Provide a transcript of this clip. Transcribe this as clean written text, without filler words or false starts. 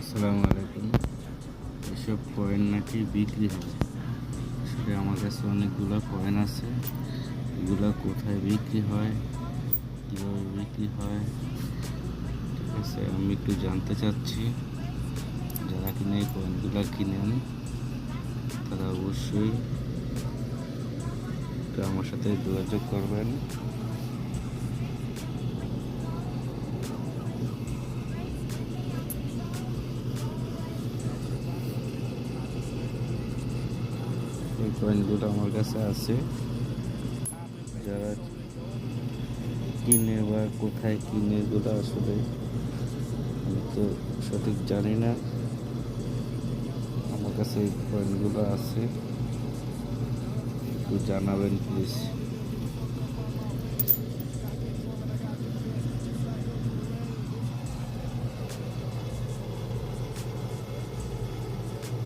আসসালামু আলাইকুম। এসব কয়েন নাকি বিক্রি হয়। আসলে আমার কাছে অনেকগুলো কয়েন আছে। এগুলো কোথায় বিক্রি হয়, কীভাবে বিক্রি হয়, ঠিক আছে, আমি একটু জানতে চাচ্ছি। যারা কিনে এই কয়েনগুলো কিনেন তারা অবশ্যই একটু আমার সাথে যোগাযোগ করবেন। এই কয়েনগুলো আমার কাছে আছে। যারা কিনে বা কোথায় কিনে এগুলো আসলে আমি তো সঠিক জানি না। আমার কাছে এই কয়েনগুলো আছে, একটু জানাবেন প্লিজ।